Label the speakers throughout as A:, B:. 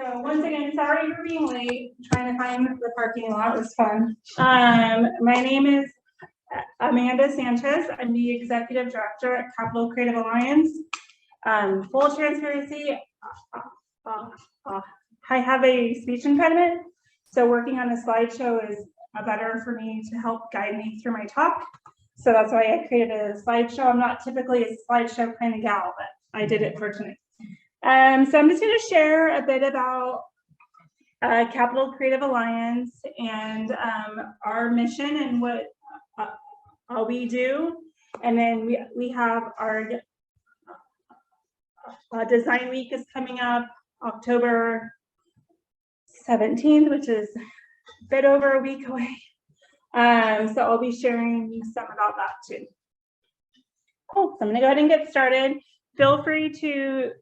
A: So once again, sorry for being late. Trying to find the parking lot was fun. My name is Amanda Sanchez. I'm the Executive Director at Capital Creative Alliance. Full transparency, I have a speech impediment, so working on a slideshow is better for me to help guide me through my talk. So that's why I created a slideshow. I'm not typically a slideshow kind of gal, but I did it for tonight. So I'm just going to share a bit about Capital Creative Alliance and our mission and what we do. And then we have our Design Week is coming up October 17th, which is a bit over a week away. So I'll be sharing some about that too. Cool. So I'm going to go ahead and get started. Feel free to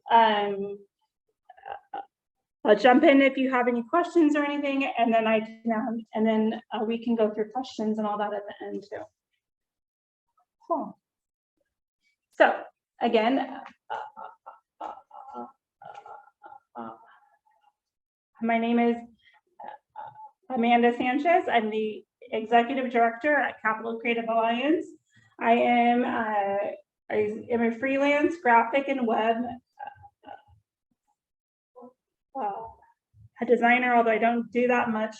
A: jump in if you have any questions or anything, and then we can go through questions and all that at the end too. Cool. So again, my name is Amanda Sanchez. I'm the Executive Director at Capital Creative Alliance. I am a freelance graphic and web a designer, although I don't do that much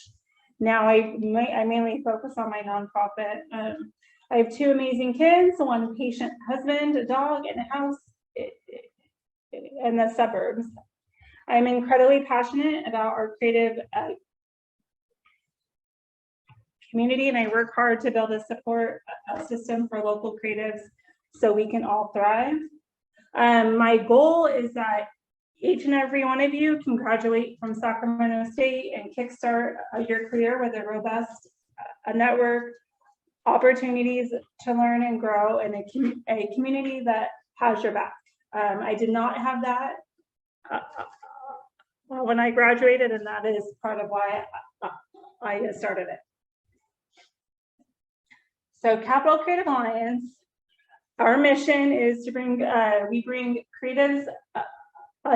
A: now. I mainly focus on my nonprofit. I have two amazing kids, one patient husband, a dog, and a house in the suburbs. I'm incredibly passionate about our creative community, and I work hard to build a support system for local creatives so we can all thrive. My goal is that each and every one of you can graduate from Sacramento State and kickstart your career with a robust network, opportunities to learn and grow, and a community that has your back. I did not have that when I graduated, and that is part of why I started it. So Capital Creative Alliance, our mission is to bring creatives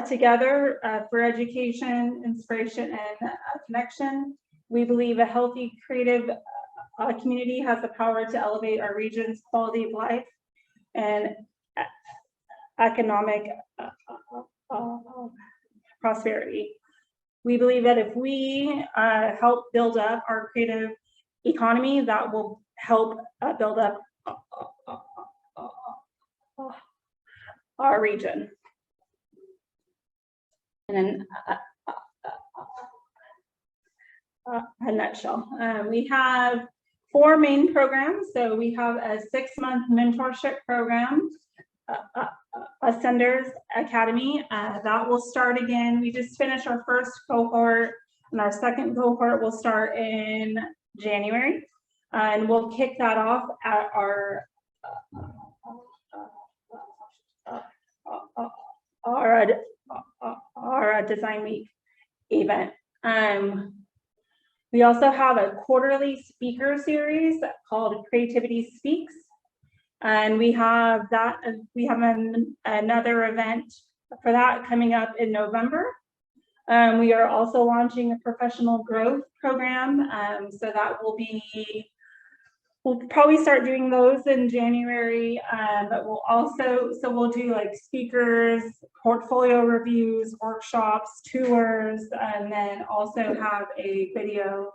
A: together for education, inspiration, and connection. We believe a healthy creative community has the power to elevate our region's quality of life and economic prosperity. We believe that if we help build up our creative economy, that will help build up our region. And in a nutshell, we have 4 main programs. So we have a 6-month mentorship program, Ascenders Academy. That will start again. We just finished our first cohort, and our second cohort will start in January. And we'll kick that off at our Design Week event. We also have a quarterly speaker series called Creativity Speaks, and we have another event for that coming up in November. We are also launching a professional growth program, so that we'll probably start doing those in January, but we'll do like speakers, portfolio reviews, workshops, tours, and then also have a video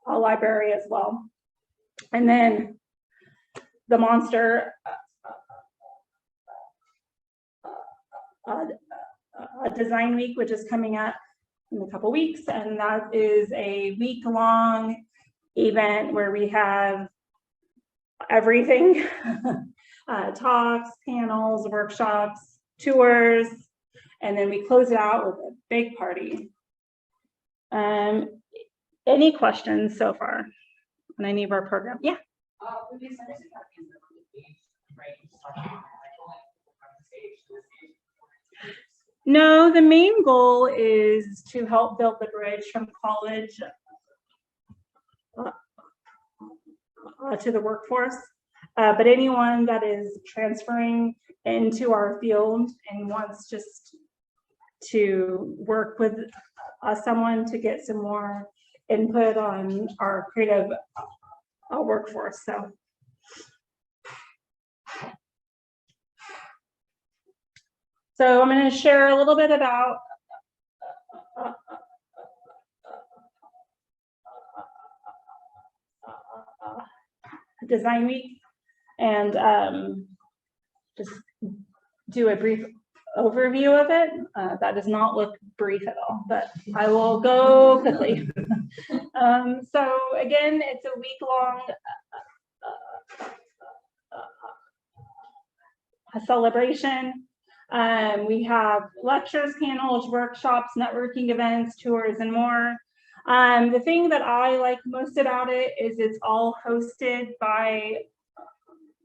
A: a library as well. And then the Monster Design Week, which is coming up in a couple weeks, and that is a week-long event where we have everything: talks, panels, workshops, tours, and then we close it out with a big party. Any questions so far on any of our program? Yeah. No, the main goal is to help build the bridge from college to the workforce. But anyone that is transferring into our field and wants just to work with someone to get some more input on our creative workforce. So I'm going to share a little bit about Design Week and just do a brief overview of it. That does not look brief at all, but I will go quickly. So again, it's a week-long celebration. We have lectures, panels, workshops, networking events, tours, and more. The thing that I like most about it is it's all hosted by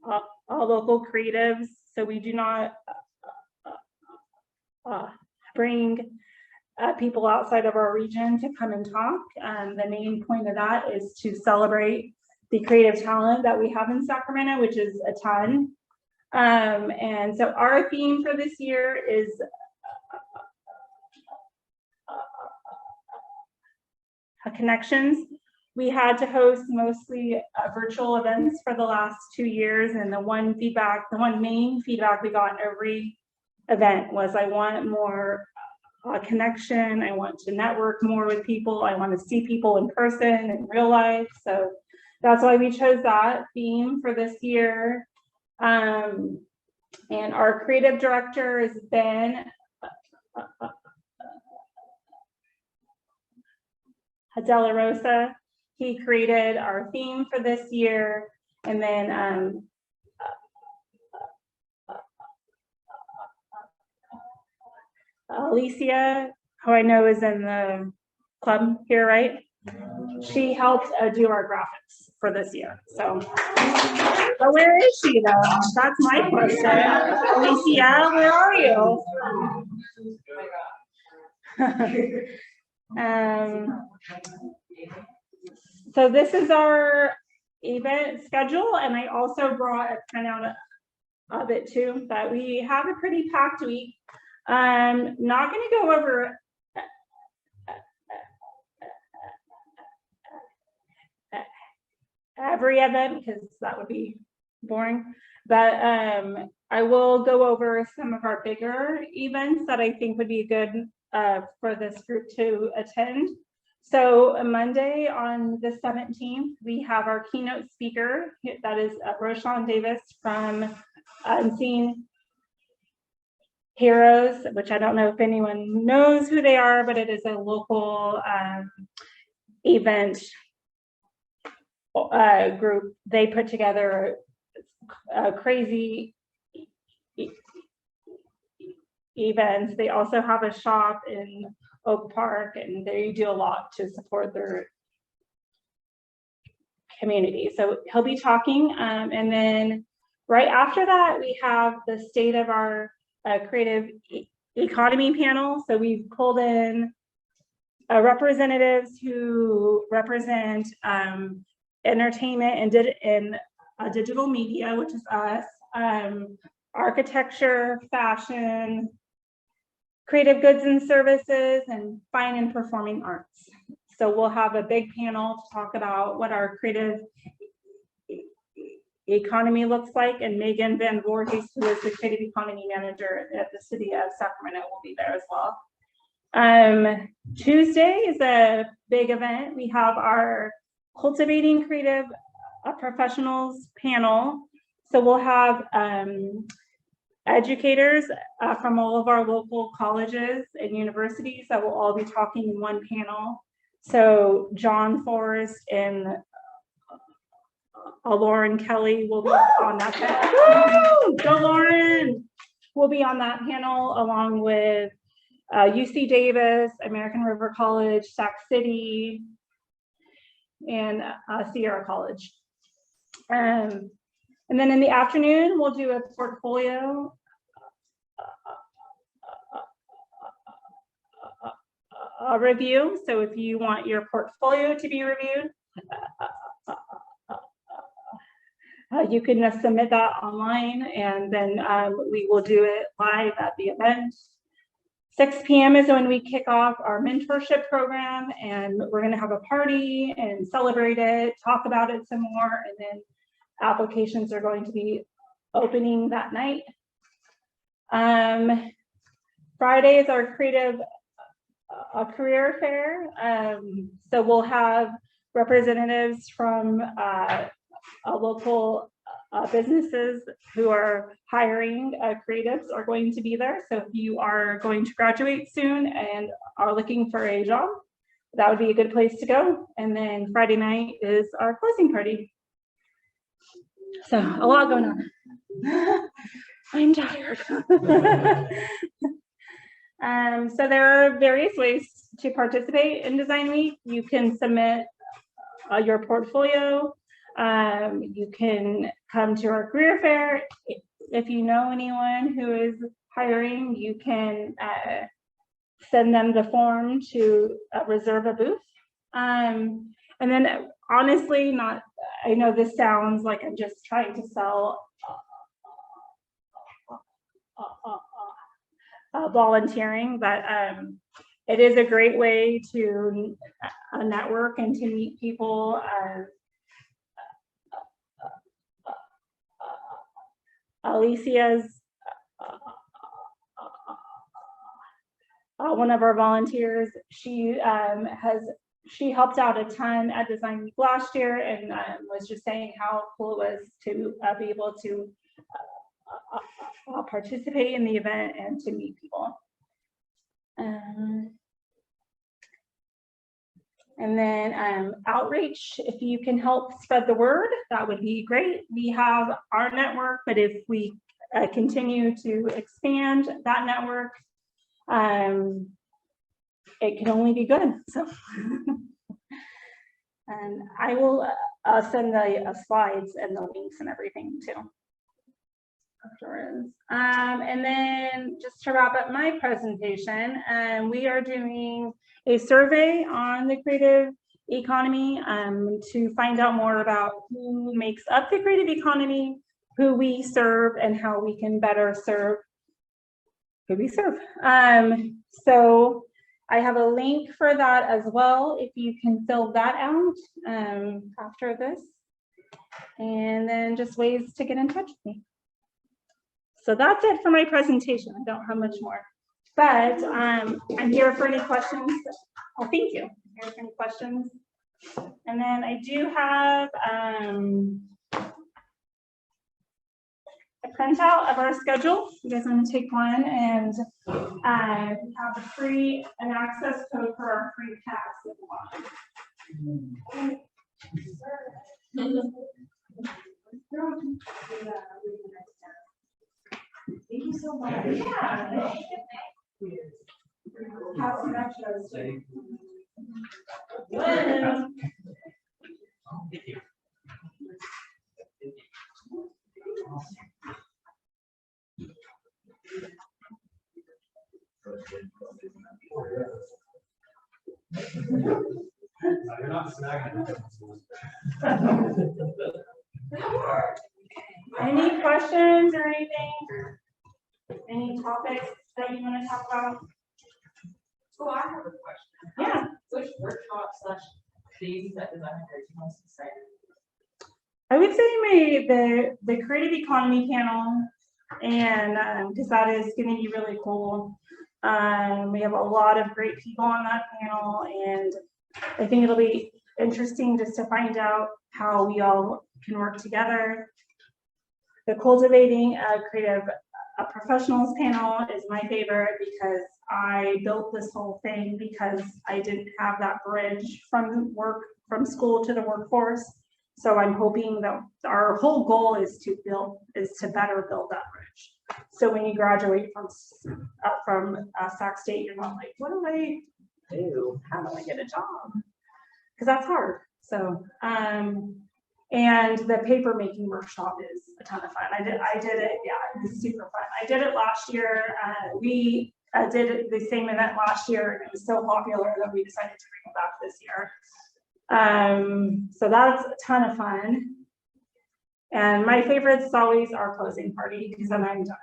A: all local creatives. So we do not bring people outside of our region to come and talk. The main point of that is to celebrate the creative talent that we have in Sacramento, which is a ton. And so our theme for this year is connections. We had to host mostly virtual events for the last 2 years, and the one main feedback we got in every event was, I want more connection, I want to network more with people, I want to see people in person in real life. So that's why we chose that theme for this year. And our creative director is Ben De La Rosa. He created our theme for this year, and then Alicia, who I know is in the club here, right? She helped do our graphics for this year. So, but where is she though? That's my question. Alicia, where are you? So this is our event schedule, and I also brought a printout of it too, but we have a pretty packed week. I'm not going to go over every event because that would be boring, but I will go over some of our bigger events that I think would be good for this group to attend. So Monday on the 17th, we have our keynote speaker, that is Roshan Davis from Unseen Heroes, which I don't know if anyone knows who they are, but it is a local event group. They put together crazy events. They also have a shop in Oak Park, and they do a lot to support their community. So he'll be talking, and then right after that, we have the state of our creative economy panel. So we've pulled in representatives who represent entertainment and digital media, which is us, architecture, fashion, creative goods and services, and fine and performing arts. So we'll have a big panel to talk about what our creative economy looks like, and Megan Van Voorhees, who is the creative economy manager at the city of Sacramento, will be there as well. Tuesday is a big event. We have our Cultivating Creative Professionals panel. So we'll have educators from all of our local colleges and universities that will all be talking in one panel. So John Forrest and Lauren Kelly will be on that panel. Go Lauren! We'll be on that panel along with UC Davis, American River College, Sac City, and Sierra College. And then in the afternoon, we'll do a portfolio review. So if you want your portfolio to be reviewed, You can submit that online, and then we will do it live at the event. 6 p.m. is when we kick off our mentorship program, and we're going to have a party and celebrate it, talk about it some more, and then applications are going to be opening that night. Friday is our creative career fair. So we'll have representatives from local businesses who are hiring creatives are going to be there. So if you are going to graduate soon and are looking for a job, that would be a good place to go. And then Friday night is our closing party. So a lot going on. I'm tired. So there are various ways to participate in Design Week. You can submit your portfolio. You can come to our career fair. If you know anyone who is hiring, you can send them the form to reserve a booth. And then honestly, I know this sounds like I'm just trying to sell volunteering, but it is a great way to network and to meet people. Alicia's one of our volunteers. She helped out a ton at Design Week last year, and was just saying how cool it was to be able to participate in the event and to meet people. And then outreach, if you can help spread the word, that would be great. We have our network, but if we continue to expand that network, it can only be good. So, and I will send the slides and the links and everything too afterwards. And then just to wrap up my presentation, we are doing a survey on the creative economy to find out more about who makes up the creative economy, who we serve, and how we can better serve who we serve. So I have a link for that as well, if you can fill that out after this. And then just ways to get in touch with me. So that's it for my presentation. I don't have much more, but I'm here for any questions. Oh, thank you. I'm here for any questions. And then I do have a printout of our schedule. You guys want to take one, and we have a free an access code for our free pass if you want. Thank you so much. Yeah. Have some extras too. Thank you.
B: You're not snagging.
A: Any questions or anything? Any topics that you want to talk about?
C: So I have a question.
A: Yeah.
C: Which workshop/days at Design Week are you most excited?
A: I would say the creative economy panel, and because that is going to be really cool. We have a lot of great people on that panel, and I think it'll be interesting just to find out how we all can work together. The cultivating creative professionals panel is my favorite because I built this whole thing because I didn't have that bridge from school to the workforce. So I'm hoping that our whole goal is to better build that bridge. So when you graduate from Sac State, you're not like, what do I do? How do I get a job? Because that's hard. So, and the paper making workshop is a ton of fun. I did it. Yeah, it was super fun. I did it last year. We did the same event last year, and it was so popular that we decided to bring it back this year. So that's a ton of fun. And my favorites is always our closing party because then I'm done.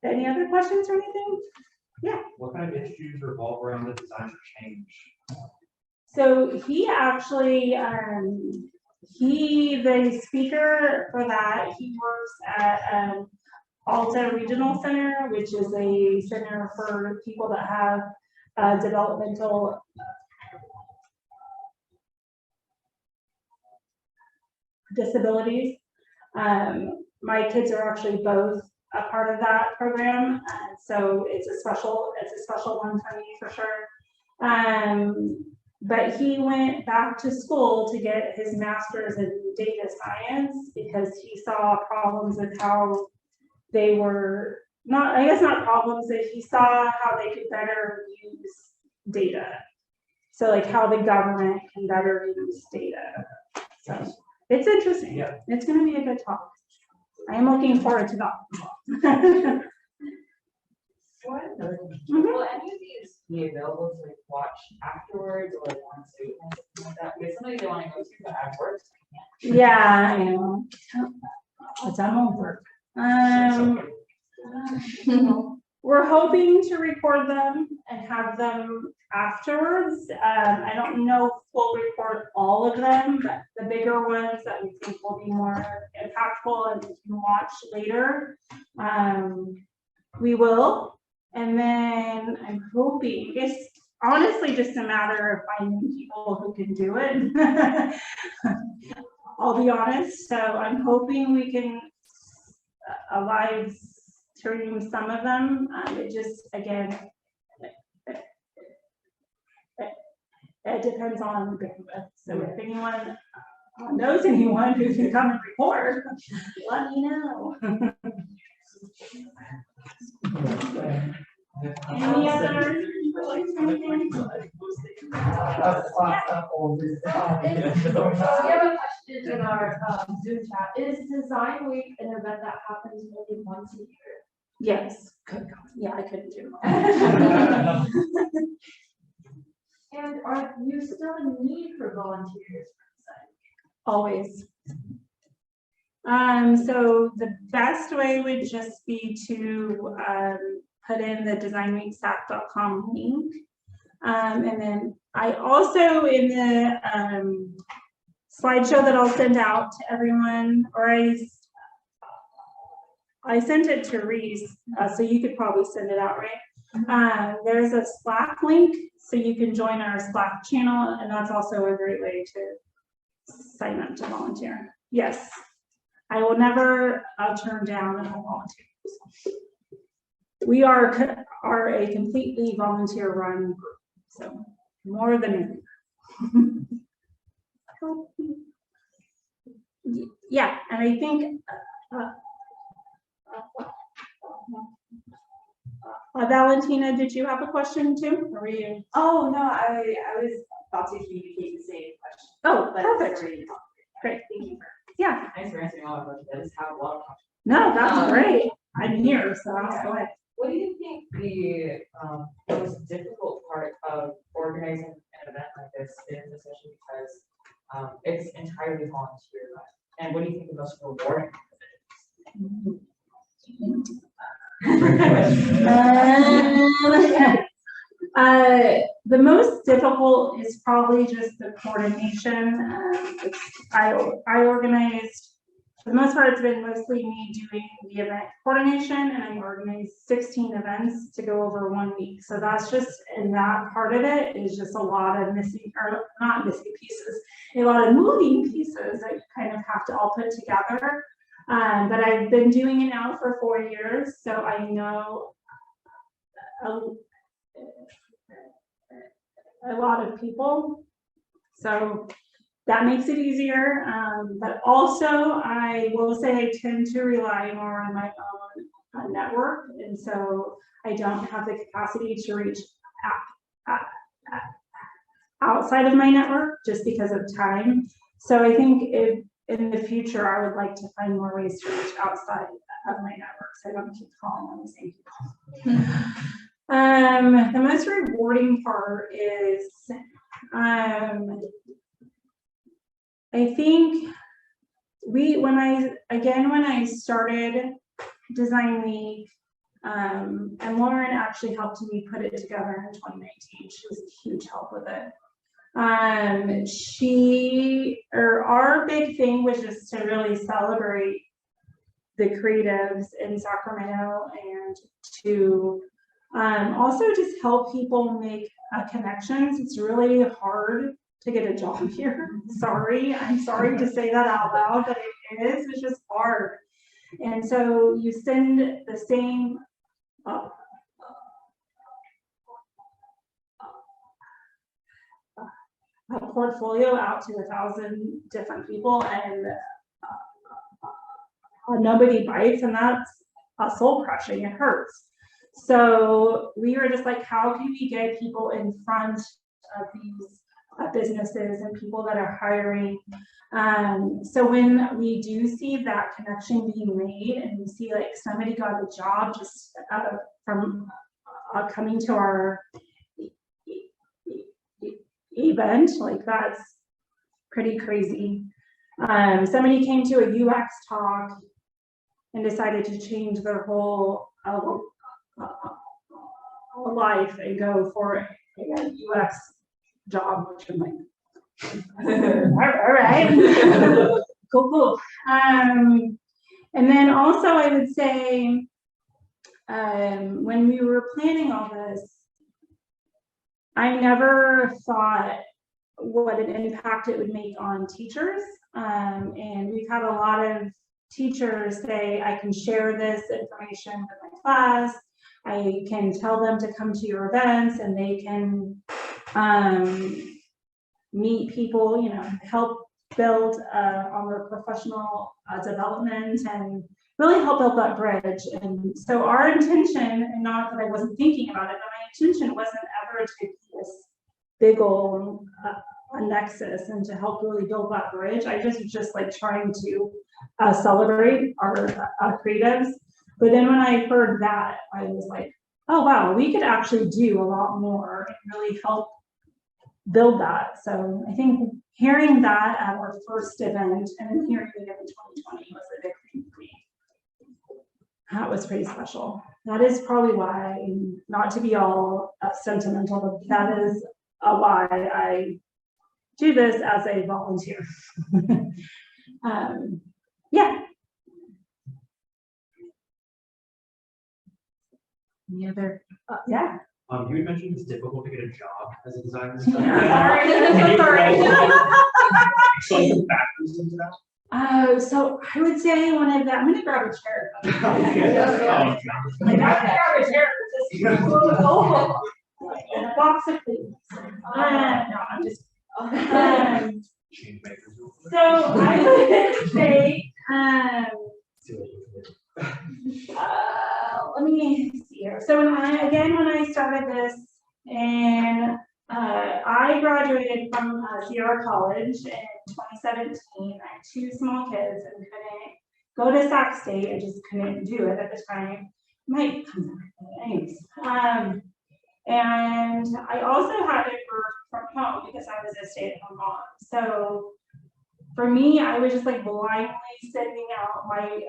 A: Any other questions or anything? Yeah.
B: What kind of issues revolve around the design for change?
A: So he actually, the speaker for that, he works at Alta Regional Center, which is a center for people that have developmental disabilities. My kids are actually both a part of that program, so it's a special one for me for sure. But he went back to school to get his master's in data science because he saw problems with how they were not problems, that he saw how they could better use data. So like how the government can better use data. So it's interesting.
B: Yeah.
A: It's going to be a good talk. I am looking forward to that.
C: Will any of these be available to like watch afterwards or like on Zoom or something like that? Because somebody they want to go to but at work.
A: Yeah, I know. It's on homework. We're hoping to record them and have them afterwards. I don't know if we'll record all of them, but the bigger ones that we think will be more impactful and we can watch later, we will. And then I'm hoping, it's honestly just a matter of finding people who can do it. I'll be honest. So I'm hoping we can live stream some of them. It just, again, it depends on bandwidth. So if anyone knows anyone who can come and record, let me know. Any other?
D: We have a question in our Zoom chat. Is Design Week an event that happens only once a year?
A: Yes. Yeah, I couldn't do it.
D: And are you still in need for volunteers for design?
A: Always. So the best way would just be to put in the designweeksac.com link. And then I also, in the slideshow that I'll send out to everyone, or I sent it to Reese, so you could probably send it out, right? There's a Slack link, so you can join our Slack channel, and that's also a great way to sign up to volunteer. Yes, I will never turn down a volunteer. We are a completely volunteer-run group, so more than yeah, and I think Valentina, did you have a question too? Or were you?
E: Oh no, I was about to communicate the same question.
A: Oh,
E: but
A: perfect.
E: Great, thank you.
A: Yeah.
C: Thanks for answering all our questions. I just have a lot of questions.
A: No, that's great. I'm here, so go ahead.
C: What do you think the most difficult part of organizing an event like this is, especially because it's entirely volunteer run? And what do you think the most rewarding
A: the most difficult is probably just the coordination. I organized, for the most part, it's been mostly me doing the event coordination, and I organized 16 events to go over 1 week. So that's just, and that part of it is just a lot of missing, or not missing pieces, a lot of moving pieces that you kind of have to all put together. But I've been doing it now for 4 years, so I know a lot of people, so that makes it easier. But also, I will say I tend to rely more on my own network, and so I don't have the capacity to reach outside of my network just because of time. So I think if in the future, I would like to find more ways to reach outside of my network, so I don't keep calling on the same people. The most rewarding part is I think when I started Design Week, and Lauren actually helped me put it together in 2019. She was a huge help with it. Our big thing was just to really celebrate the creatives in Sacramento and to also just help people make connections. It's really hard to get a job here. I'm sorry to say that out loud, but it's just hard. And so you send the same a portfolio out to 1,000 different people, and nobody bites, and that's soul crushing. It hurts. So we were just like, how can we get people in front of these businesses and people that are hiring? So when we do see that connection being made, and we see like somebody got a job just from coming to our event, like that's pretty crazy. Somebody came to a UX talk and decided to change their whole life and go for a UX job, which I'm like, all right, cool. And then also I would say, when we were planning all this, I never thought what an impact it would make on teachers. And we've had a lot of teachers say, I can share this information with my class. I can tell them to come to your events, and they can meet people, help build on their professional development and really help build that bridge. And so our intention, and not that I wasn't thinking about it, but my intention wasn't ever to be this big old a nexus and to help really build that bridge. I just like trying to celebrate our creatives. But then when I heard that, I was like, oh wow, we could actually do a lot more and really help build that. So I think hearing that at our first event and then hearing it in 2020 was a big thing for me. That was pretty special. That is probably why, not to be all sentimental, but that is why I do this as a volunteer. Yeah. Any other? Yeah.
B: You had mentioned it's difficult to get a job as a designer.
A: Sorry.
B: So some factors into that.
A: So I would say one of that. I'm gonna grab a chair. Like, I'm gonna grab a chair. And a box of food. No, I'm just. So I would say, let me see here. So when I started this, and I graduated from Sierra College in 2017. I had 2 small kids and couldn't go to Sac State. I just couldn't do it at the time. Might come back, anyways. And I also had to work from home because I was a stay-at-home mom. So for me, I was just like blindly sending out my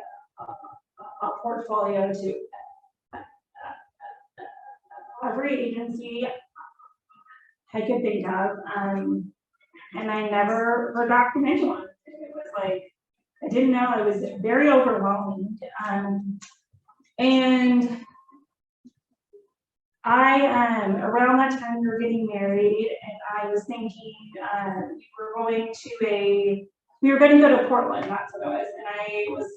A: portfolio to every agency I could think of, and I never heard back from anyone. It was like, I didn't know, I was very overwhelmed. And around that time we were getting married, and I was thinking we were going to go to Portland, that's what it was. And I was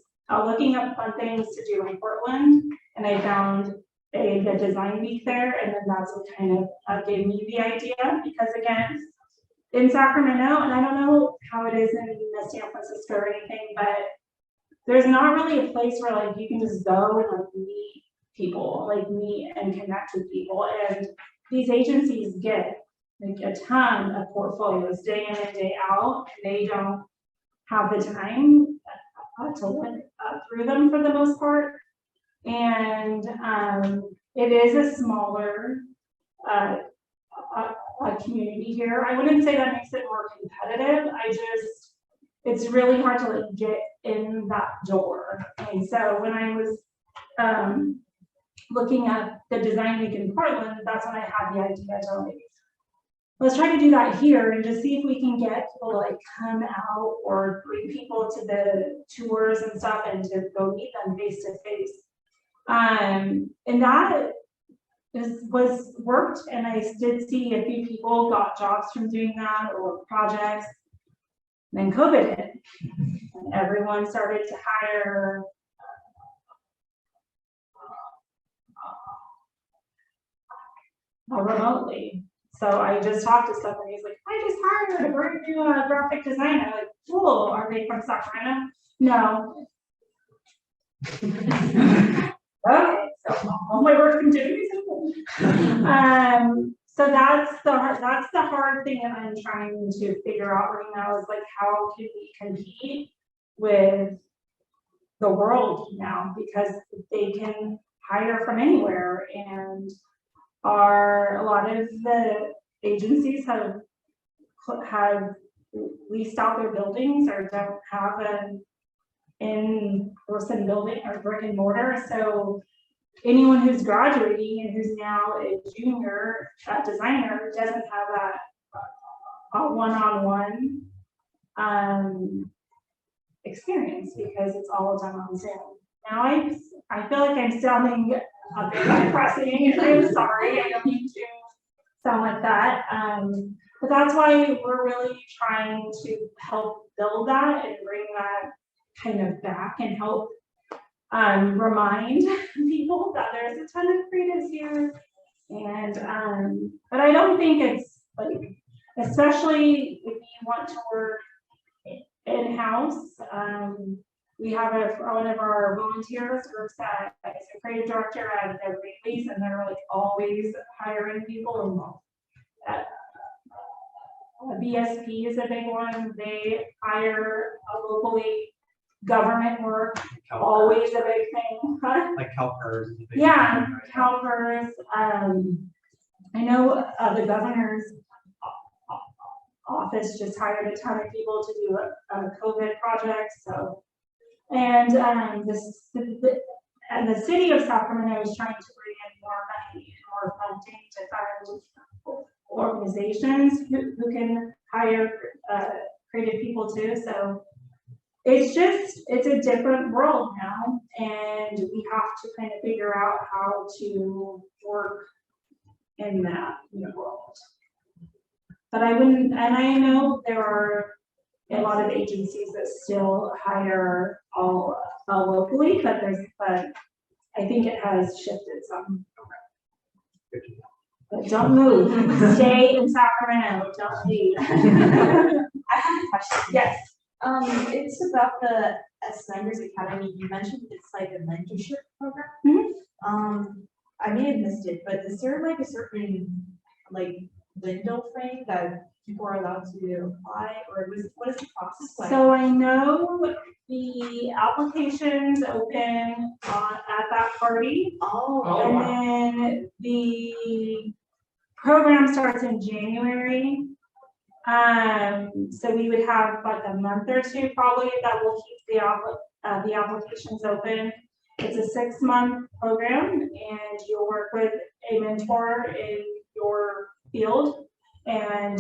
A: looking up fun things to do in Portland, and I found the Design Week there, and then that's what kind of gave me the idea, because again, in Sacramento, and I don't know how it is in San Francisco or anything, but there's not really a place where like you can just go and like meet people, like meet and connect with people. And these agencies get like a ton of portfolios day in and day out, and they don't have the time to look through them for the most part. And it is a smaller community here. I wouldn't say that makes it more competitive. I just it's really hard to like get in that door. And so when I was looking at the Design Week in Portland, that's when I had the idea to like, let's try to do that here and just see if we can get people to like come out or bring people to the tours and stuff and to go meet them face to face. And that was worked, and I did see a few people got jobs from doing that or projects. Then COVID hit, and everyone started to hire remotely. So I just talked to someone, he's like, I just hired a brand new graphic designer. I'm like, cool, are they from Sacramento? No. Okay, so all my work continues. So that's the hard thing that I'm trying to figure out right now is like, how can we compete with the world now, because they can hire from anywhere, and a lot of the agencies have leased out their buildings or don't have an in-person building or brick and mortar. So anyone who's graduating and who's now a junior designer doesn't have a one-on-one experience because it's all done on Zoom. Now I feel like I'm sounding a bit depressing, and I'm sorry, I don't mean to sound like that. But that's why we're really trying to help build that and bring that kind of back and help remind people that there's a ton of creatives here. And but I don't think it's like, especially if you want to work in-house, we have one of our volunteers works at, as a creative director at their Wheatley's, and they're like always hiring people. BSP is a big one. They hire locally. Government work, always a big thing. Huh?
B: Like CalPERS.
A: Yeah, CalPERS. I know the governor's office just hired a ton of people to do a COVID project. So, and the city of Sacramento is trying to bring in more money and more funding to fund organizations who can hire creative people too. So it's a different world now, and we have to kind of figure out how to work in that new world. But I wouldn't, and I know there are a lot of agencies that still hire all locally, but I think it has shifted some. But don't move. Stay in Sacramento. Don't leave.
E: I have a question.
A: Yes.
E: It's about the Snyder's Academy. You mentioned it's like a mentorship program.
A: Mm-hmm.
E: I may have missed it, but is there like a certain like window frame that people are allowed to apply, or what is the process like?
A: So I know the applications open at that party.
E: Oh,
A: And
C: wow.
A: then the program starts in January. So we would have like a month or two probably that will keep the applications open. It's a 6-month program, and you'll work with a mentor in your field. And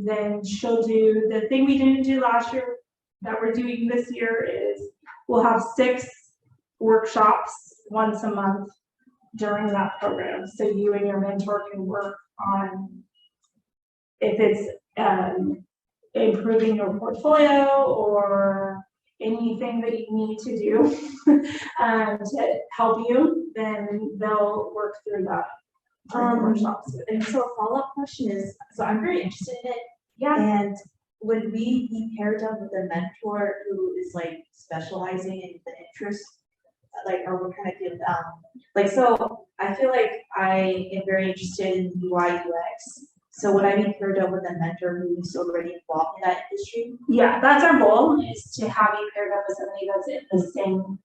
A: then she'll do the thing we didn't do last year that we're doing this year is we'll have 6 workshops once a month during that program. So you and your mentor can work on if it's improving your portfolio or anything that you need to do to help you, then they'll work through that workshops.
E: And so a follow-up question is, so I'm very interested in it.
A: Yeah.
E: And would we be paired up with a mentor who is like specializing in the interest, like, or what kind of field? Like, so I feel like I am very interested in UI UX. So would I be paired up with a mentor who's already involved in that industry?
A: Yeah, that's our goal, is to have you paired up with somebody that's in the same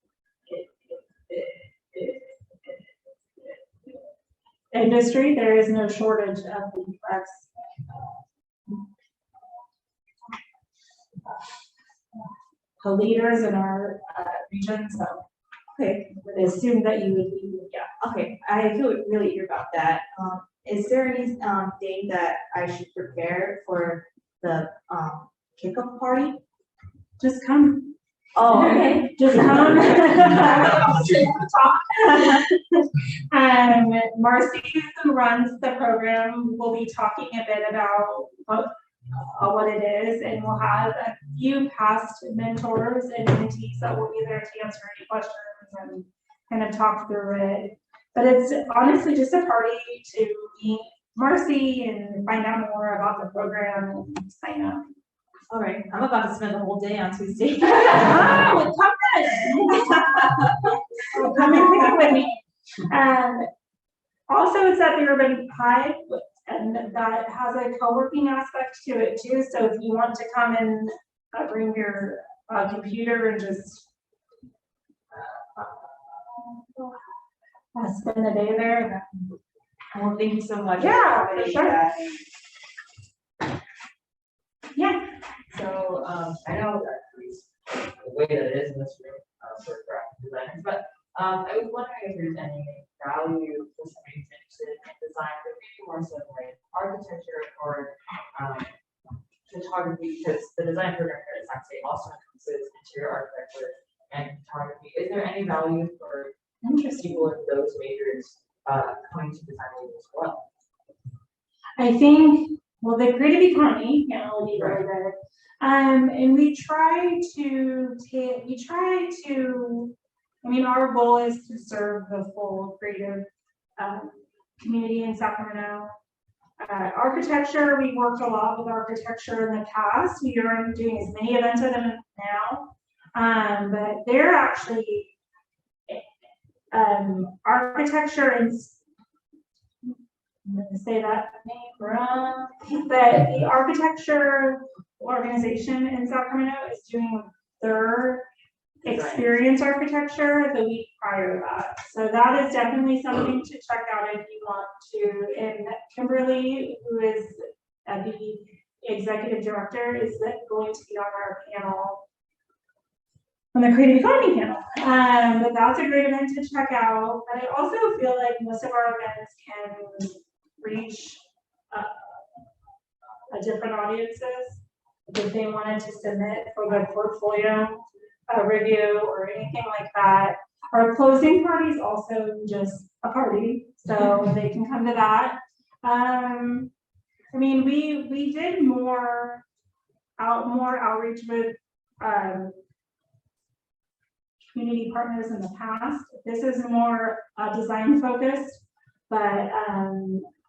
A: industry. There is no shortage of UX. co-leaders in our region, so
E: Okay,
A: I would assume that you would be, yeah.
E: okay, I feel really eager about that. Is there any, thing that I should prepare for the, kickoff party?
A: Just come.
E: Oh, okay.
A: Just come. Marcy, who runs the program, will be talking a bit about what it is, and we'll have a few past mentors and mentees that will be there to answer any questions and kind of talk through it. But it's honestly just a party to meet Marcy and find out more about the program and sign up.
E: All right, I'm about to spend the whole day on Tuesday.
A: Oh, come in. Come and pick up with me. Also, it's at the Urban Hive, and that has a co-working aspect to it too. So if you want to come and bring your computer and just spend the day there.
E: Well, thank you so much.
A: Yeah, for sure. Yeah.
C: So, I know that at least the way that it is in this room, for graphic designers, but, I was wondering if there's any value for somebody who's interested in design, but maybe more so like architecture or, photography, because the design program here at Sac State also encompasses interior architecture and photography. Is there any value for people in those majors, coming to design week as well?
A: I think, well, the creative economy, will be really good. And we try to, I mean, our goal is to serve the full creative community in Sacramento. Architecture, we worked a lot with architecture in the past. We are doing as many events with them now. But they're actually, architecture and I'm going to say that name wrong, but the architecture organization in Sacramento is doing their experience architecture the week prior to that. So that is definitely something to check out if you want to. And Kimberly, who is the executive director, is going to be on our panel, on the creative economy panel. But that's a great event to check out. But I also feel like most of our events can reach a different audiences if they wanted to submit for the portfolio review or anything like that. Our closing party is also just a party, so they can come to that. I mean, we did more outreach with community partners in the past. This is more design focused, but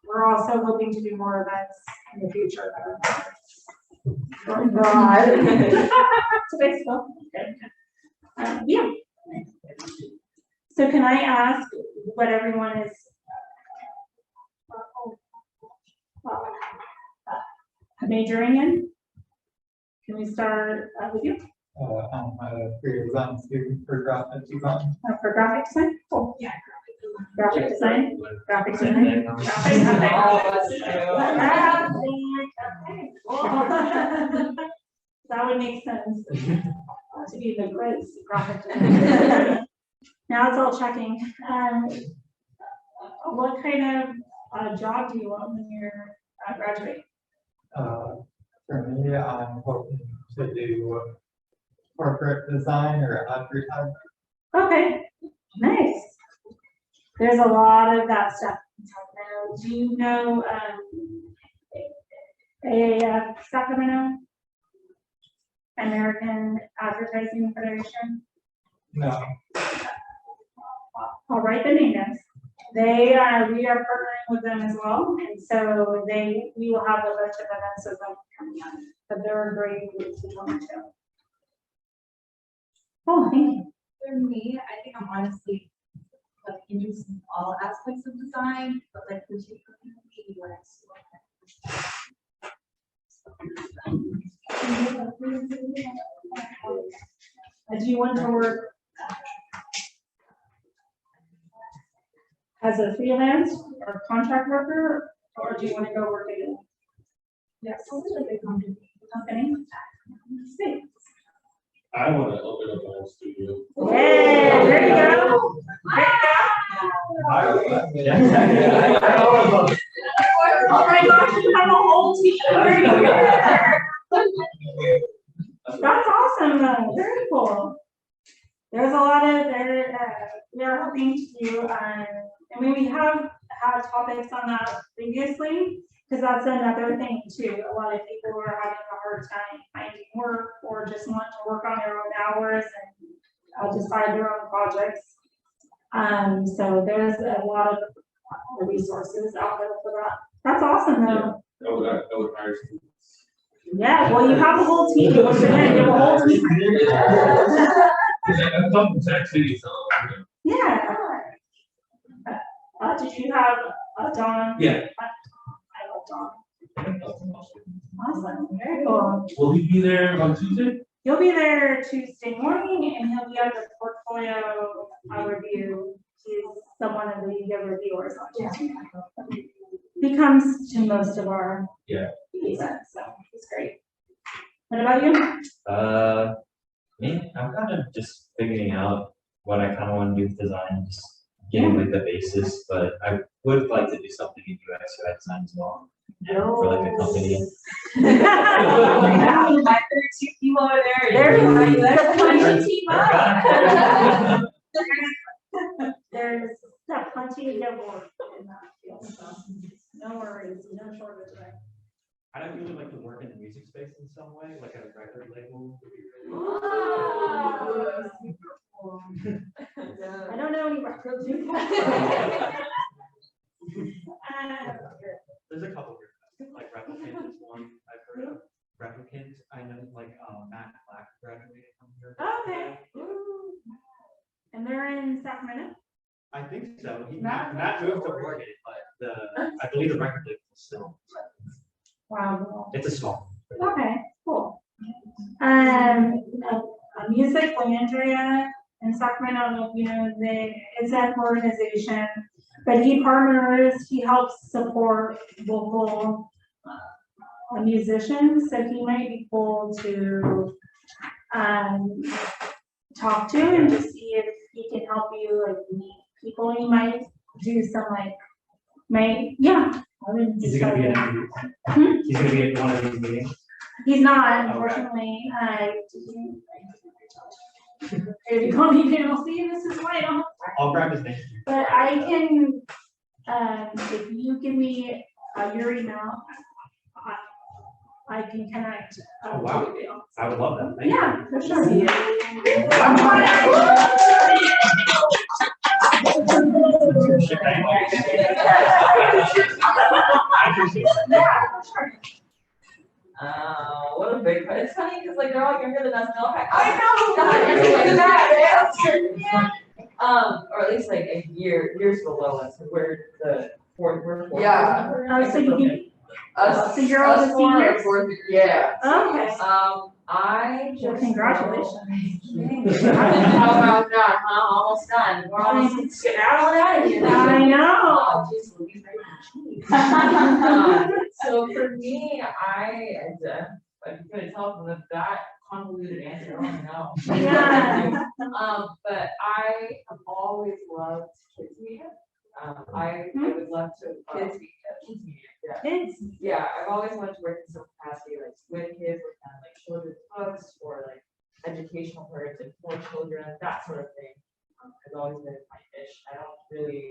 A: we're also hoping to do more events in the future. Yeah. So can I ask what everyone is majoring in? Can we start with you?
F: I'm a career design student for graphic design.
A: For graphic design? Cool.
E: Yeah.
A: Graphic design? Graphic design? That would make sense to be the great graphic designer. Now it's all checking. What kind of job do you want when you're graduating?
F: For me, I'm hoping to do corporate design or advertising.
A: Okay, nice. There's a lot of that stuff in Sacramento. Do you know Sacramento American Advertising Federation?
F: No.
A: I'll write the name down. We are partnering with them as well, and so we will have a bunch of events with them coming up. But they're a great group to join too. Oh, thank you.
G: For me, I think I'm honestly like interested in all aspects of design, but like particularly UX.
A: Do you want to work as a freelance or contract worker, or do you want to go work in a big company? See.
H: I want to open up my own studio.
A: Yeah, there you go. Oh my gosh, you have a whole team. That's awesome though, very cool. There's a lot of, they're hoping to do, I mean, we have had topics on that previously, because that's another thing too. A lot of people are having a hard time finding work or just want to work on their own hours and decide their own projects. So there's a lot of resources out there for that. That's awesome though.
H: I would hire some.
A: Yeah, well, you have a whole team. You're gonna give a whole team.
H: I'm from Texas City, so.
A: Yeah. Did you have Dawn?
H: Yeah.
A: I love Dawn. Awesome, very cool.
H: Will he be there on Tuesday?
A: He'll be there Tuesday morning and he'll be at the portfolio review. He's someone of the reviewers on Tuesday. He comes to most of our events, so he's great. What about you?
I: Me, I'm kind of just figuring out what I kind of want to do with design, just getting like the basis, but I would like to do something in UX UI design as well. For like a company.
C: Two people over there.
A: There's plenty of work in that field, so no worries, no shortage there.
B: I'd really like to work in the music space in some way, like at a record label.
A: I don't know any records you
B: There's a couple of like Replicant is one I've heard of. Replicant, I know like Matt Black graduated from here.
A: Okay. And they're in Sacramento?
B: I think so. Matt moved to Oregon, but I believe the record label is still.
A: Wow.
B: It's a small.
A: Okay, cool. A Music Landria in Sacramento, I don't know if you know, it's an organization, but he helps support local musicians, so he might be cool to talk to and to see if he can help you like meet people. You might do some like,
B: Is he gonna be in He's gonna be at one of these meetings?
A: He's not, unfortunately. If you call me, I'll see you, Mrs. White.
B: I'll grab his name.
A: But I can, if you give me your email, I can connect.
B: Oh, wow.
A: with you.
B: I would love that. Thank you.
A: Yeah, for sure.
B: I appreciate it.
C: What a big, but it's funny because like they're all younger than us, and they're all like, I know, or at least like a years below us, we're fourth.
D: Yeah.
A: So you can,
D: Us,
A: so you're all the
D: us four are
A: seniors?
D: fourth, yeah.
A: Okay.
C: I
A: Well,
C: just.
A: congratulations.
C: How about that, huh? Almost done. We're almost skedaddling out of here.
A: I know.
C: Oh, geez, Louise, I so for me, if you couldn't tell from that convoluted answer, I don't know.
A: Yeah.
C: But I have always loved kids media. I would love to kids media. Yeah.
A: Kids.
C: Yeah, I've always wanted to work in some capacity, like with kids, with kind of like children's books or like educational programs and for children, that sort of thing. Has always been my niche. I don't really.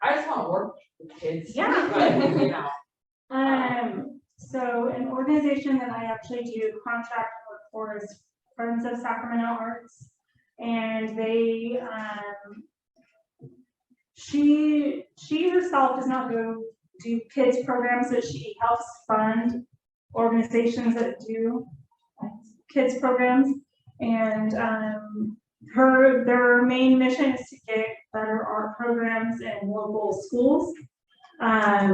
C: I just want to work with kids.
A: Yeah.
C: But, you know.
A: So an organization that I actually do contract work for is Friends of Sacramento Arts, and they, she herself does not go do kids programs, but she helps fund organizations that do kids programs, and their main mission is to get better art programs in local schools. I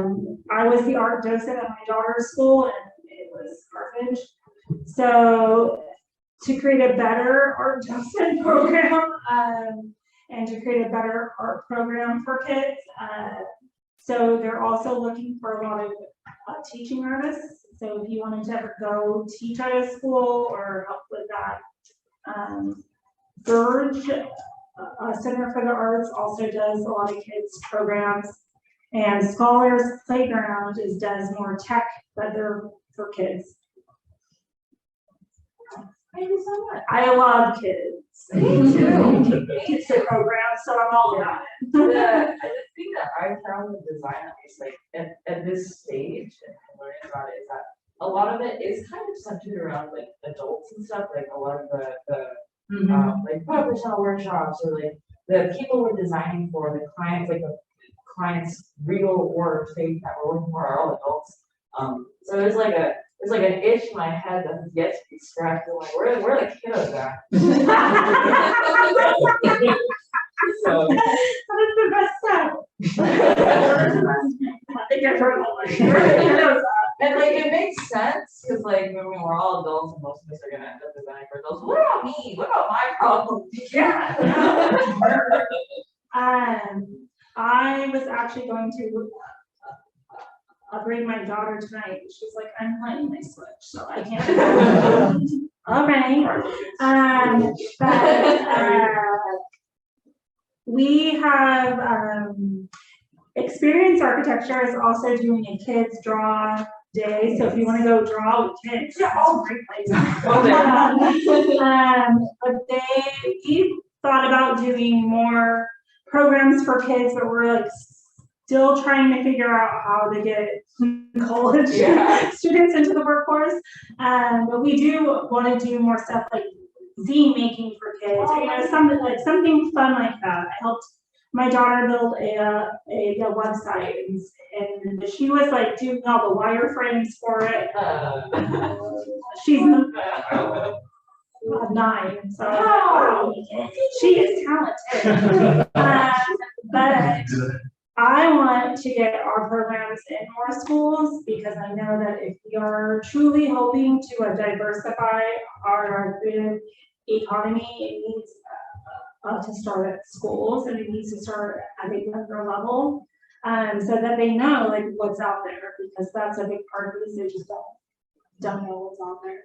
A: was the art docent at my daughter's school and it was garbage. So to create a better art docent program and to create a better art program for kids, So they're also looking for a lot of teaching artists. So if you wanted to ever go teach at a school or help with that, Verge, Center for the Arts also does a lot of kids programs. And Scholars Playground does more tech, but they're for kids.
C: Thank you so much.
A: I love kids.
C: Me too.
A: It's a program, so I'm all about it.
C: The thing that I found with design, at least like at this stage and learning about it, is that a lot of it is kind of centered around like adults and stuff, like a lot of the like professional workshops or like the people we're designing for, the clients, like the clients' real work space that we're looking for are all adults. So there's like an itch in my head that has yet to be scratched. I'm like, where the kiddos at? So
A: That is the best stuff. I think I've heard all that.
C: and like it makes sense because like when we're all adults and most of us are gonna end up designing for adults. What about me? What about my problem?
A: Yeah. I was actually going to bring my daughter tonight. She's like, I'm playing my Switch, so I can't. Okay. But we have Experience Architecture is also doing a kids draw day. So if you want to go draw with kids, yeah, all great places. But we thought about doing more programs for kids, but we're like still trying to figure out how to get college students into the workforce. But we do want to do more stuff like zine making for kids, or, you know, something fun like that. I helped my daughter build a website, and she was like doing all the wireframes for it. She's 9, so wow, she is talented. But I want to get our programs in more schools because I know that if we are truly hoping to diversify our creative economy, it needs to start at schools, and it needs to start at a younger level, so that they know like what's out there, because that's a big part of this. They just don't know what's out there.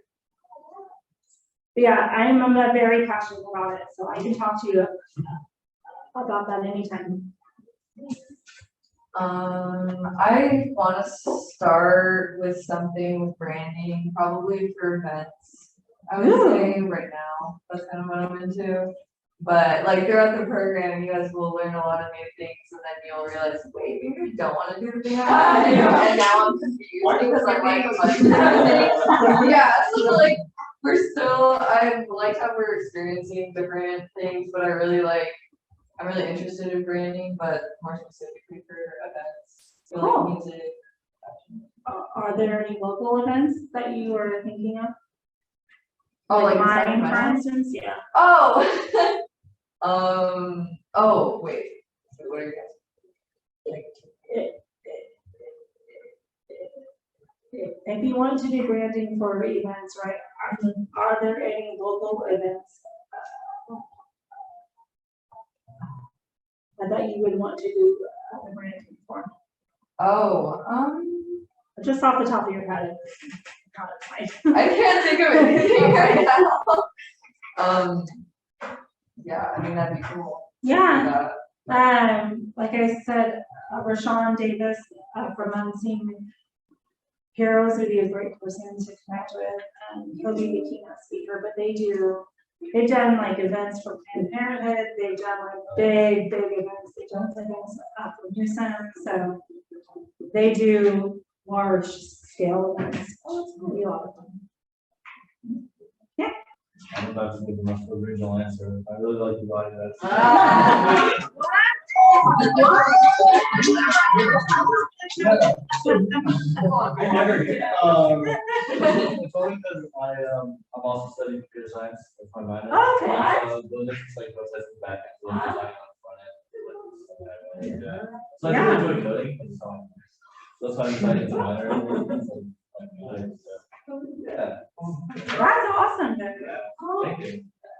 A: But yeah, I'm very passionate about it, so I can talk to you about that anytime.
J: I want to start with something with branding, probably for events. I would say right now, that's kind of what I'm into. But like throughout the program, you guys will learn a lot of new things, and then you'll realize, wait, maybe I don't want to do the thing I want to do. And now I'm confused because I'm like a bunch of different things. Yeah, so like I like how we're experiencing different things, but I'm really interested in branding, but more specifically for events. So like music.
A: Are there any local events that you are thinking of?
J: Oh, like
A: mine, for instance, yeah.
J: Oh. Oh, wait. So what are you guys?
A: If you want to do branding for events, right? Are there any local events that you would want to do the branding for?
J: Oh,
A: just off the top of your head.
J: I can't think of anything right now. Yeah, I mean that'd be cool.
A: Yeah. Like I said, Rashawn Davis from Unseen Heroes would be a great person to connect with. He'll be the keynote speaker, but they've done like events for Planned Parenthood. They've done like big events. They've done things for New Center. So they do large scale events. So it's going to be a lot of fun. Yeah.
F: I'm about to give the most original answer. I really like the body of that. I never did. It's only because I'm also studying computer science with my minor.
A: Okay.
F: So those are just like websites in the back end, so I'm designing on the front end. Yeah. So I really enjoy coding, and so that's why I'm deciding to minor. Yeah.
A: That's awesome.
F: Yeah. Thank you.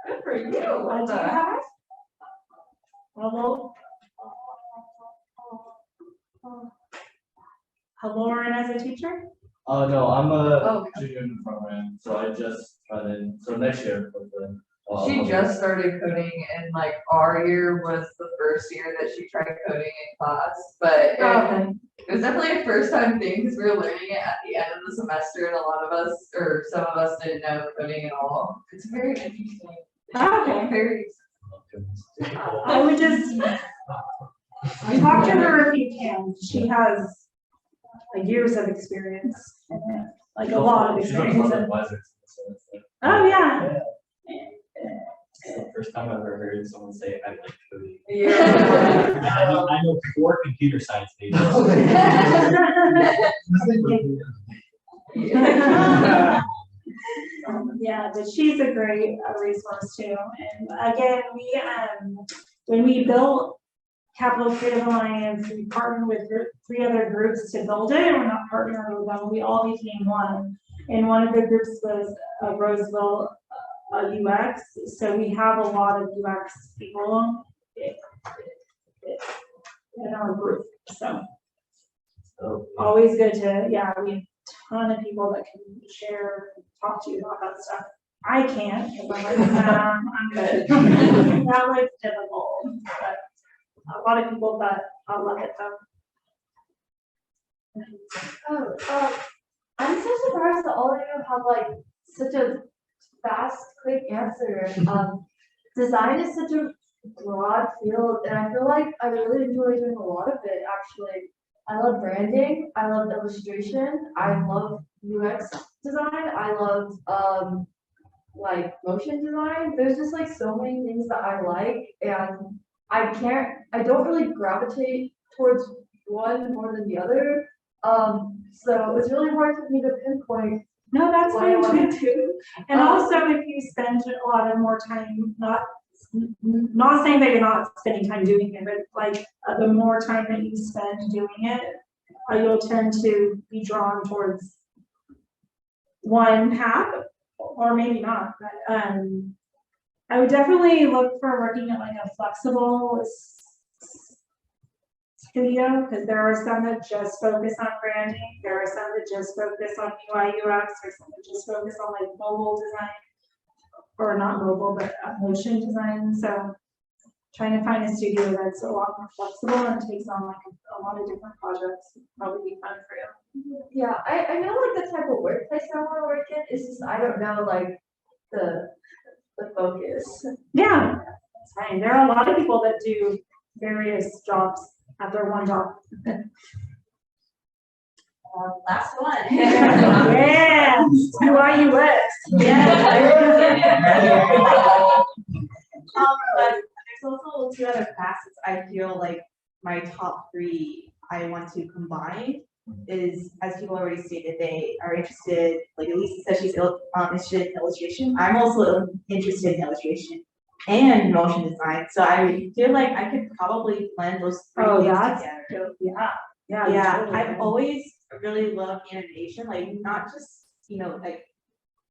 C: Good for you.
A: Do you have it? Lauren as a teacher?
F: No, I'm
J: Oh.
F: a junior in the program, so I just got in, so next year.
J: She just started coding and like our year was the first year that she tried coding in class, but it was definitely a first time thing because we were learning it at the end of the semester and a lot of us, or some of us didn't know coding at all. It's very interesting.
A: Okay.
J: Very.
A: I would just talk to her if you can. She has like years of experience, like a lot of experience. Oh, yeah.
I: It's the first time I've ever heard someone say I like coding.
J: Yeah.
I: I know 4 computer science majors.
A: Yeah, but she's a great resource too. And again, when we built Capital Creative Alliance, we partnered with 3 other groups to build it. We're not partnering with them. We all became one. And one of the groups was Roseville UX. So we have a lot of UX people in our group. So always good to, we have a ton of people that can share, talk to you about that stuff. I can't, because I'm like, I'm good. That was difficult, but a lot of people that I love it though.
D: I'm so surprised that all of you have like such a fast, quick answer. Design is such a broad field, and I feel like I really enjoy doing a lot of it actually. I love branding, I love illustration, I love UX design, I love like motion design. There's just like so many things that I like, and I don't really gravitate towards one more than the other. So it's really hard for me to pinpoint.
A: No, that's fine too. And also if you spend a lot of more time, not saying that you're not spending time doing it, but like the more time that you spend doing it, you'll tend to be drawn towards one path, or maybe not. But I would definitely look for working at like a flexible studio, because there are some that just focus on branding, there are some that just focus on UI UX, or some that just focus on like mobile design, or not mobile, but motion design. So trying to find a studio that's a lot more flexible and takes on like a lot of different projects would probably be fun for you.
D: Yeah, I know like the type of workplace I want to work in. It's just I don't know like the focus.
A: Yeah, that's fine. There are a lot of people that do various jobs at their one job.
E: Last one.
A: Yeah, UI UX.
E: But there's also 2 other facets I feel like my top 3 I want to combine is, as people already stated, they are interested, like Elisa said she's interested in illustration. I'm also interested in illustration and motion design. So I feel like I could probably blend those 3 things together. Yeah.
A: Totally.
E: I've always really loved animation, like not just, like,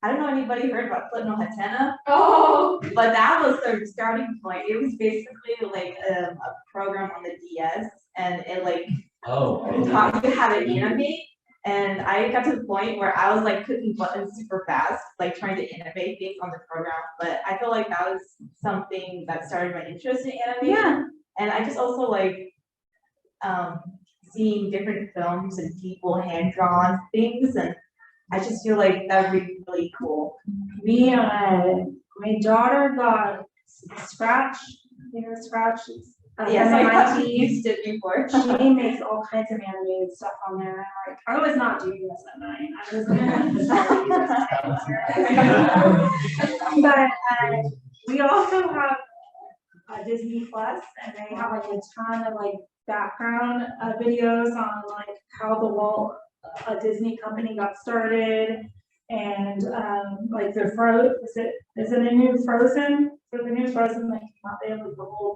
E: I don't know anybody heard about Flipno Hatena.
D: Oh,
E: but that was the starting point. It was basically like a program on the DS, and it like taught you how to animate. And I got to the point where I was like clicking buttons super fast, like trying to animate things on the program. But I feel like that was something that started my interest in animation.
A: Yeah.
E: And I just also like seeing different films and people hand drawn things, and I just feel like that would be really cool.
A: My daughter got Scratch. Scratch.
E: Yes, I used it before.
A: She makes all kinds of animated stuff on there. I'm like, I was not doing this at night. I was but we also have Disney Plus, and they have like a ton of like background videos on like how the Walt Disney company got started, and like the is it a new Frozen? For the new Frozen, like they have like the whole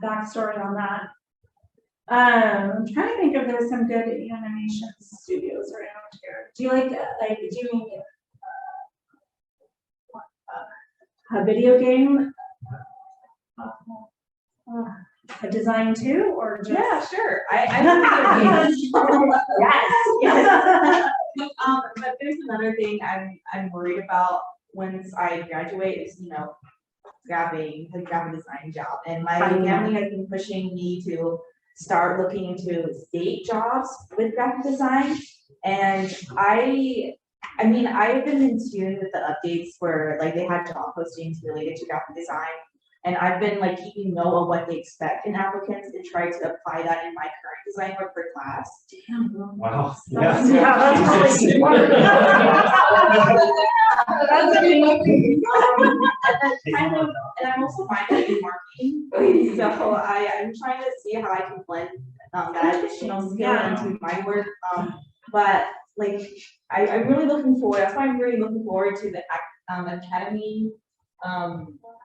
A: backstory on that. I'm trying to think if there's some good animation studios around here. Do you like doing a video game? a design too, or just?
E: Yeah, sure. I yes. But there's another thing I'm worried about once I graduate is, grabbing a graphic design job. And my family has been pushing me to start looking into state jobs with graphic design. And I've been in tune with the updates where like they had job postings related to graphic design. And I've been like keeping note of what they expect in applicants and try to apply that in my current design work for class.
F: Wow.
A: That's really smart. That's amazing.
E: And I'm also mindful in marketing, so I'm trying to see how I can blend that additional skill into my work. But like I'm really looking forward. That's why I'm really looking forward to the academy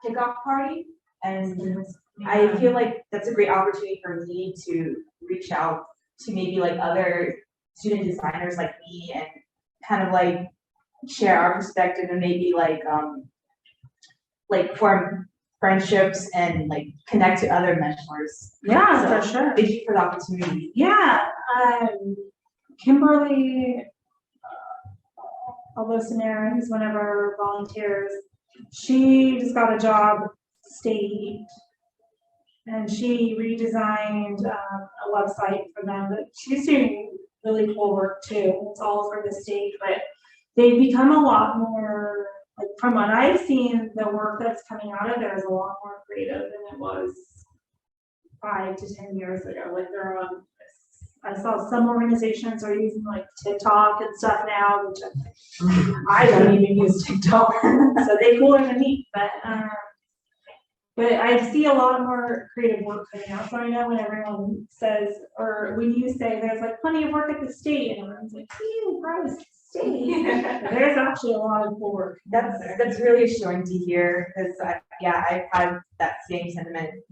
E: kickoff party, and I feel like that's a great opportunity for me to reach out to maybe like other student designers like me and kind of like share our perspective and maybe like form friendships and like connect to other mentors.
A: Yeah,
E: So,
A: for sure.
E: Thank you for the opportunity.
A: Yeah, Kimberly, Albosanera, who's one of our volunteers, she just got a job state, and she redesigned a website for them. But she's doing really cool work too. It's all for the state, but they've become a lot more, like from what I've seen, the work that's coming out of there is a lot more creative than it was 5 to 10 years ago. Like they're on, I saw some organizations are using like TikTok and stuff now, which I don't even use TikTok, so they cooler than me. But I see a lot more creative work coming out. So I know when everyone says, or when you say there's like plenty of work at the state, and everyone's like, ew, gross, state. There's actually a lot of cool work.
E: That's really assuring to hear, because I've had that same sentiment,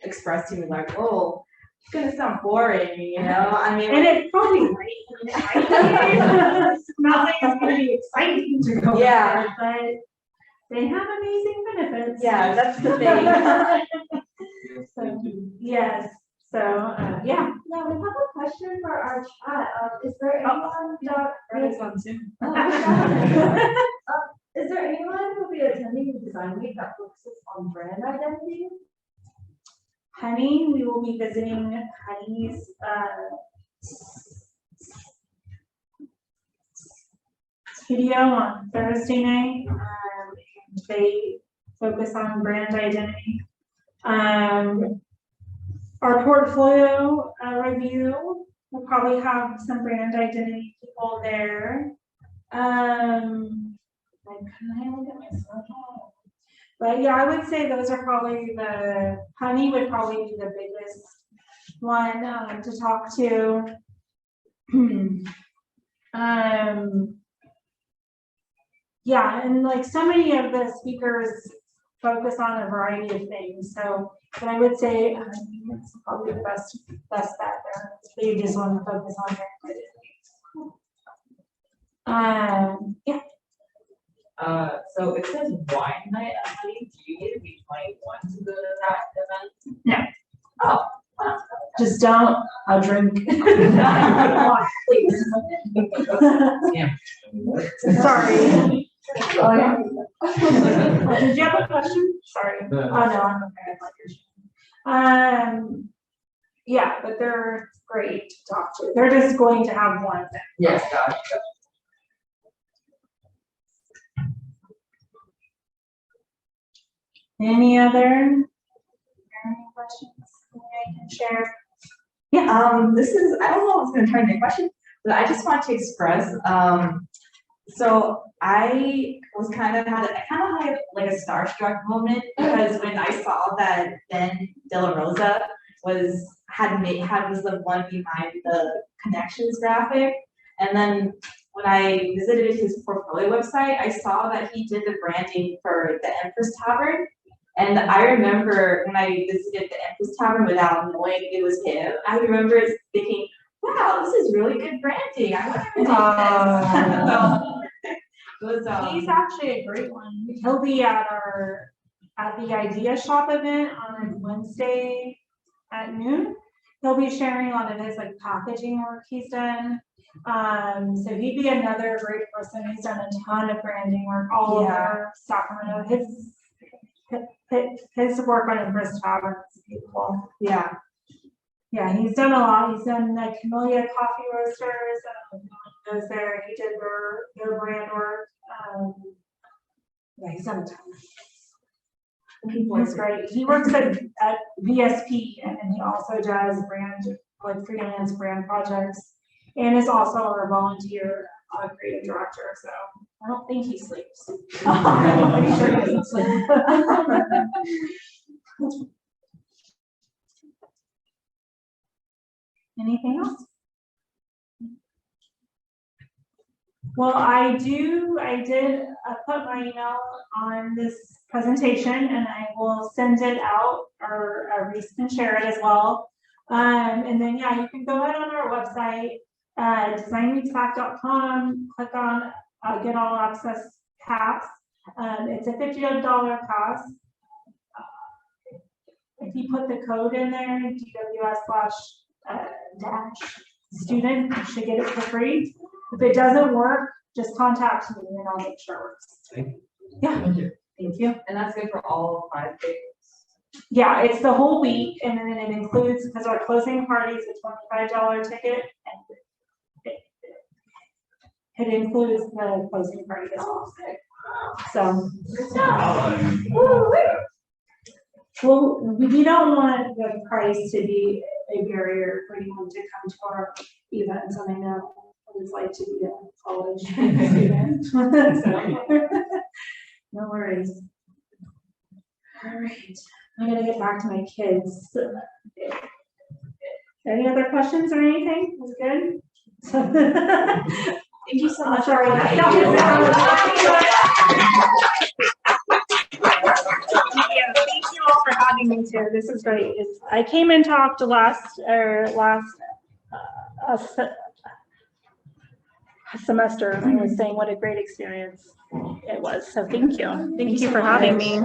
E: expressed to me like, oh, it's gonna sound boring, I mean,
A: and it's probably great. It's not like it's gonna be exciting to go there, but they have amazing benefits.
E: Yeah, that's the thing.
A: So, yes. So, yeah.
D: Yeah, we have a question for our chat. Is there anyone
A: That is on Zoom.
D: is there anyone who will be attending the Design Week that focuses on brand identity?
A: Honey, we will be visiting Honey's studio on Thursday night. They focus on brand identity. Our portfolio review will probably have some brand identity people there. I'm kind of look at my schedule. But yeah, I would say those are probably Honey would probably be the biggest one to talk to. Yeah, and like so many of the speakers focus on a variety of things. So, but I would say it's probably the best bet there. They just want to focus on their yeah.
C: So it says wine night at Honey. Do you need to be 21 to go to that event?
A: No.
C: Oh.
A: Just don't. I'll drink. Please.
C: Sorry.
A: Oh, yeah. Did you have a question? Sorry. Oh no, I'm okay. Yeah, but they're great to talk to. They're just going to have one thing.
C: Yes, gotcha.
A: Any other questions I can share?
E: Yeah, this is, I don't know if it's gonna turn into a question, but I just want to express, so I was kind of had like a starstruck moment, because when I saw that Ben De La Rosa was the one behind the connections graphic, and then when I visited his portfolio website, I saw that he did the branding for the Empress Tavern. And I remember when I visited the Empress Tavern without knowing it was him, I remember thinking, wow, this is really good branding. I want to do this.
A: He's actually a great one. He'll be at the Idea Shop event on Wednesday, at noon. He'll be sharing a lot of his like packaging work he's done. So he'd be another great person. He's done a ton of branding work all over Sacramento. His work on Empress Tavern is beautiful.
E: Yeah.
A: Yeah, he's done a lot. He's done like Camellia Coffee Roasters. Goes there. He did their brand work. Yeah, he's done a ton. He's great. He works at VSP, and then he also does freelance brand projects, and is also our volunteer creative director. So I don't think he sleeps. I'm pretty sure he doesn't sleep. Anything else? Well, I did put my email on this presentation, and I will send it out, or Reese can share it as well. And then, yeah, you can go ahead on our website, designweeksac.com, click on Get All Access Pass. It's a $50 pass. If you put the code in there, DWS/student, you should get it for free. If it doesn't work, just contact me and I'll make sure it works. Yeah, thank you.
C: And that's good for all 5 days.
A: Yeah, it's the whole week, and then it includes, because our closing party is a $25 ticket, and it includes the closing party as well. So, well, we don't want the price to be a barrier for anyone to come to our events, and I know what it's like to be a college student. So, no worries. All right, I'm gonna get back to my kids. Any other questions or anything? Was good?
E: Thank you so much.
A: Sorry. Thank you all for having me too. This is great. I came and talked last semester, and I was saying what a great experience it was. So thank you. Thank you for having me.